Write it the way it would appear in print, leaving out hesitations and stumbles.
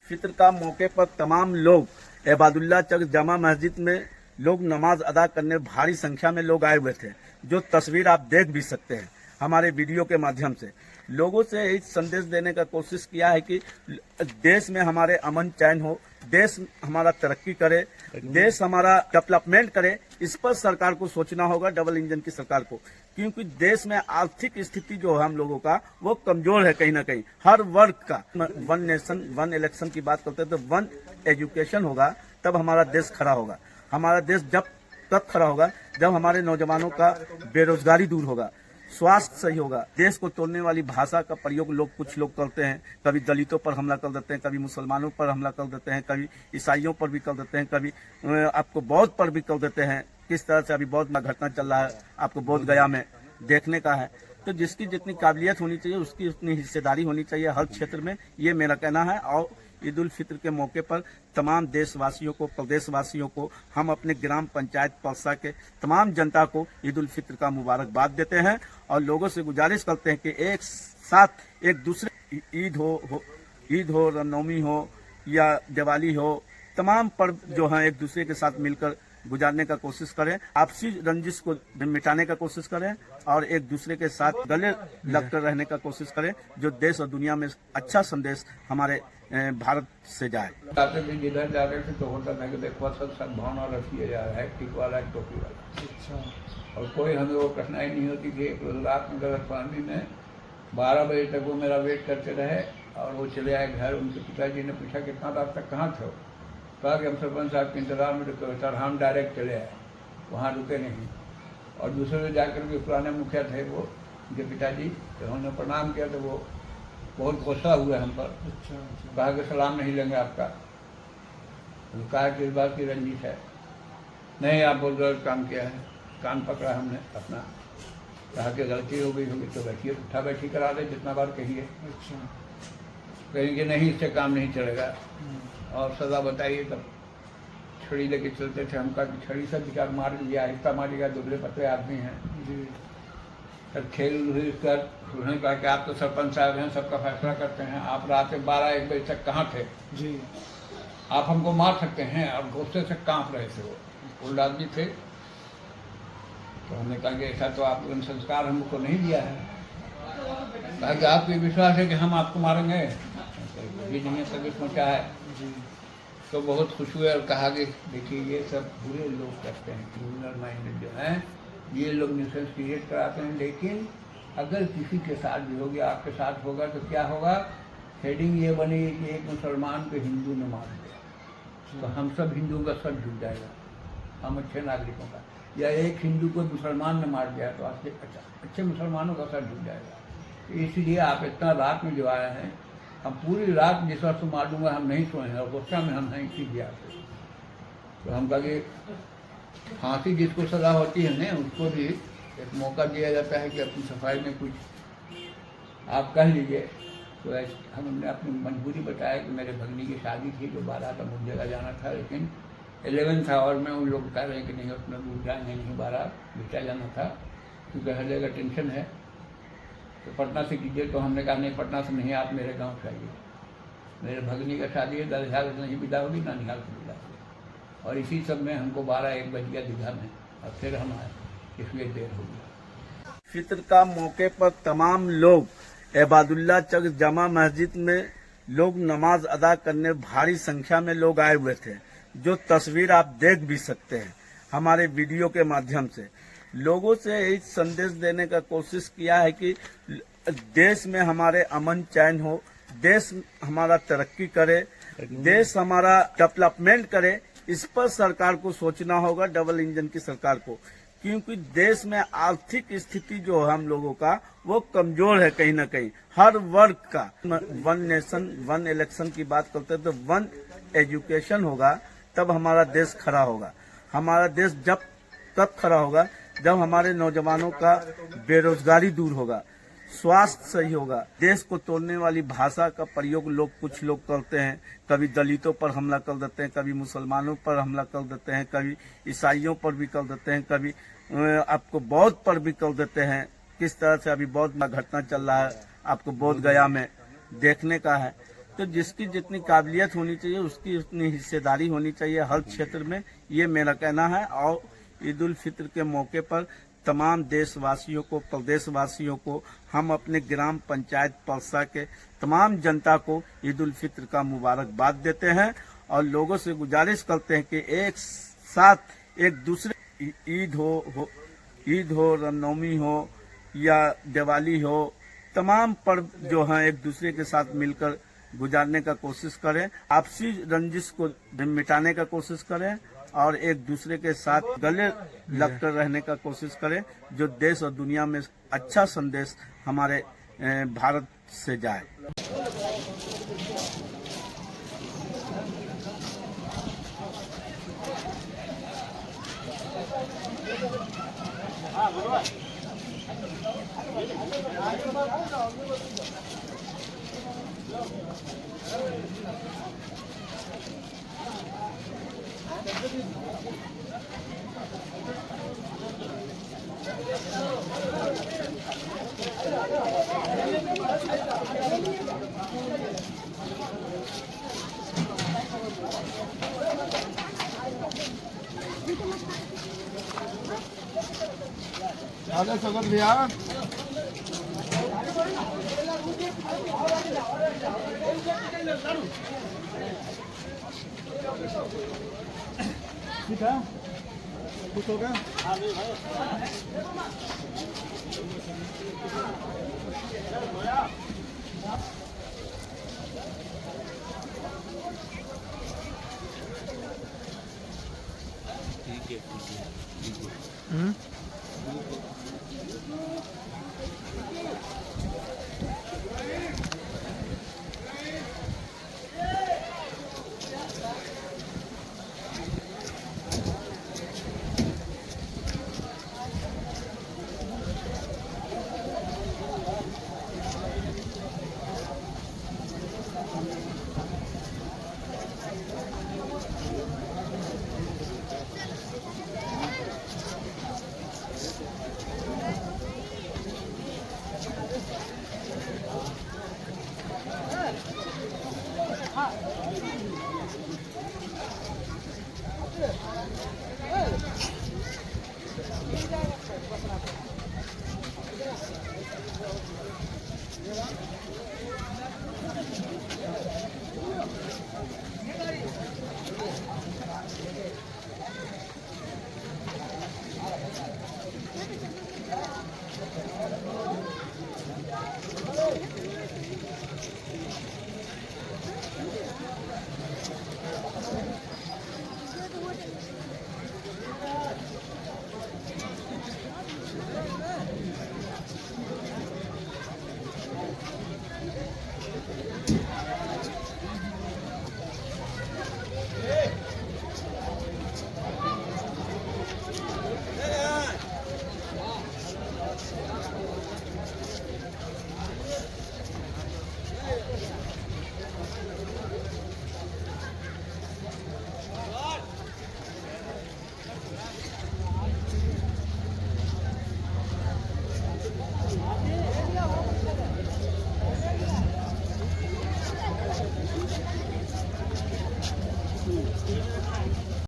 फित्र का मौके पर तमाम लोग इबादुल्लाह चक जामा मस्जिद में लोग नमाज अदा करने भारी संख्या में लोग आए हुए थे, जो तस्वीर आप देख भी सकते हैं हमारे वीडियो के माध्यम से। लोगों से यही संदेश देने का कोशिश किया है कि देश में हमारे अमन चैन हो, देश हमारा तरक्की करे, देश हमारा डेवलपमेंट करे। इस पर सरकार को सोचना होगा, डबल इंजन की सरकार को, क्योंकि देश में आर्थिक स्थिति जो है हम लोगों का वो कमजोर है कहीं ना कहीं, हर वर्ग का। वन नेशन वन इलेक्शन की बात करते हैं तो वन एजुकेशन होगा तब हमारा देश खड़ा होगा। हमारा देश तब खड़ा होगा जब हमारे नौजवानों का बेरोजगारी दूर होगा, स्वास्थ्य सही होगा। देश को तोड़ने वाली भाषा का प्रयोग कुछ लोग करते हैं, कभी दलितों पर हमला कर देते हैं, कभी मुसलमानों पर हमला कर देते हैं, कभी ईसाइयों पर भी कर देते हैं, कभी आपको बौद्ध पर भी कर देते हैं। किस तरह से अभी बौद्ध में घटना चल रहा है, आपको बोध गया में देखने का है। तो जिसकी जितनी काबिलियत होनी चाहिए उसकी उतनी हिस्सेदारी होनी चाहिए हर क्षेत्र में, ये मेरा कहना है। और ईद उल फित्र के मौके पर तमाम देशवासियों को, प्रदेशवासियों को, हम अपने ग्राम पंचायत परसा के तमाम जनता को ईद उल फित्र का मुबारकबाद देते हैं और लोगों से गुजारिश करते हैं कि एक साथ एक दूसरे ईद हो, रामनवमी हो या दिवाली हो, तमाम पर्व जो हैं एक दूसरे के साथ मिलकर गुजारने का कोशिश करें, आपसी रंजिश को मिटाने का कोशिश करें और एक दूसरे के साथ गले लगकर रहने का कोशिश करें, जो देश और दुनिया में अच्छा संदेश हमारे भारत से जाए। जाते थे जिधर जाते थे तो होता था कि देखो सब सद्भावना रखिए जा रहा है, टिक वाला है, टोपी वाला। अच्छा। और कोई हमें वो कठिनाई नहीं होती थी। एक रोज रात में गलत फहमी में 12 बजे तक वो मेरा वेट करते रहे और वो चले आए घर। उनके पिताजी ने पूछा कितना रात तक कहाँ थे? कहा कि हम सरपंच साहब के इंतजार में रुके। सर हम डायरेक्ट चले आए, वहाँ रुके नहीं। और दूसरे दिन जाकर के पुराने मुखिया थे वो, उनके पिताजी, तो उन्होंने प्रणाम किया तो वो बहुत गुस्सा हुआ हम पर। अच्छा। कहा कि सलाम नहीं लेंगे आपका। तो कहा कि इस बात की रंजिश है, नहीं आप बहुत गलत काम किया है। कान पकड़ा हमने अपना, कहा कि गलती हो गई होगी तो बैठिए, उठा बैठी करा दे, जितना बार कहिए। अच्छा। कहेंगे नहीं इससे काम नहीं चलेगा और सजा बताइए। तब छड़ी लेके चलते थे, हम कहा छड़ी से दिखा मार दिया, आहिस्ता मारेगा, दुबले पतले आदमी हैं। तब खेल कर उन्होंने कहा कि आप तो सरपंच साहब हैं, सबका फैसला करते हैं, आप रात 12-1 बजे तक कहाँ थे जी? आप हमको मार सकते हैं। और गुस्से से कांप रहे थे, वो ओल्ड आदमी थे। तो हमने कहा कि ऐसा तो आप संस्कार हमको नहीं दिया है। कहा कि आपको विश्वास है कि हम आपको मारेंगे? ये नहीं सभी सोचा है जी। तो बहुत खुश हुए और कहा कि देखिए ये सब बुरे लोग करते हैं, क्रिमिनल माइंडेड जो हैं, ये लोग न्यूसेंस क्रिएट कराते हैं। लेकिन अगर किसी के साथ भी हो गया, आपके साथ होगा तो क्या होगा? हेडिंग ये बनेगी कि एक मुसलमान को हिंदू ने मार दिया तो हम सब हिंदुओं का सर झुक जाएगा, हम अच्छे नागरिकों का। या एक हिंदू को मुसलमान ने मार दिया तो अच्छे मुसलमानों का सर झुक जाएगा। इसलिए आप इतना रात में जो आया है, हम पूरी रात जिस वक्त मार दूंगा हम नहीं सोए हैं और गुस्सा में हम नहीं सीखे आते। तो हम कहा कि फांसी जिसको सजा होती है ना, उसको भी एक मौका दिया जाता है कि अपनी सफाई में कुछ आप कह लीजिए। तो हमने अपनी मजबूरी बताया कि मेरे भगनी की शादी थी जो 12 का मुझे जगह जाना था, लेकिन 11 था और मैं उन लोग कह रहे हैं कि नहीं उसमें दूर जाएंगे नहीं, 12 बेटा जाना था क्योंकि हर जगह टेंशन है। तो पटना से कीजिए। तो हमने कहा नहीं पटना से नहीं, आप मेरे गाँव से आइए, मेरे भगनी का शादी है, दरअसल नहीं विदा होगी ना निहाल से विदा होगी। और इसी सब में हमको 12-1 बज गया दीघा में और फिर हम आए, इसलिए देर हो गया। फित्र का मौके पर तमाम लोग इबादुल्लाह चक जामा मस्जिद में लोग नमाज अदा करने भारी संख्या में लोग आए हुए थे, जो तस्वीर आप देख भी सकते हैं हमारे वीडियो के माध्यम से। लोगों से यही संदेश देने का कोशिश किया है कि देश में हमारे अमन चैन हो, देश हमारा तरक्की करे, देश हमारा डेवलपमेंट करे। इस पर सरकार को सोचना होगा, डबल इंजन की सरकार को, क्योंकि देश में आर्थिक स्थिति जो है हम लोगों का वो कमजोर है कहीं ना कहीं, हर वर्ग का। वन नेशन वन इलेक्शन की बात करते हैं तो वन एजुकेशन होगा तब हमारा देश खड़ा होगा। हमारा देश तब खड़ा होगा जब हमारे नौजवानों का बेरोजगारी दूर होगा, स्वास्थ्य सही होगा। देश को तोड़ने वाली भाषा का प्रयोग कुछ लोग करते हैं, कभी दलितों पर हमला कर देते हैं, कभी मुसलमानों पर हमला कर देते हैं, कभी ईसाइयों पर भी कर देते हैं, कभी आपको बौद्ध पर भी कर देते हैं। किस तरह से अभी बौद्ध में घटना चल रहा है, आपको बोध गया में देखने का है। तो जिसकी जितनी काबिलियत होनी चाहिए उसकी उतनी हिस्सेदारी होनी चाहिए हर क्षेत्र में, ये मेरा कहना है। और ईद उल फित्र के मौके पर तमाम देशवासियों को, प्रदेशवासियों को, हम अपने ग्राम पंचायत परसा के तमाम जनता को ईद उल फित्र का मुबारकबाद देते हैं और लोगों से गुजारिश करते हैं कि एक साथ एक दूसरे ईद हो, रामनवमी हो या दिवाली हो, तमाम पर्व जो हैं एक दूसरे के साथ मिलकर गुजारने का कोशिश करें, आपसी रंजिश को मिटाने का कोशिश करें और एक दूसरे के साथ गले लगकर रहने का कोशिश करें, जो देश और दुनिया में अच्छा संदेश हमारे भारत से जाए। आगे सगत भैया ठीक है, खुश हो गया। हाँ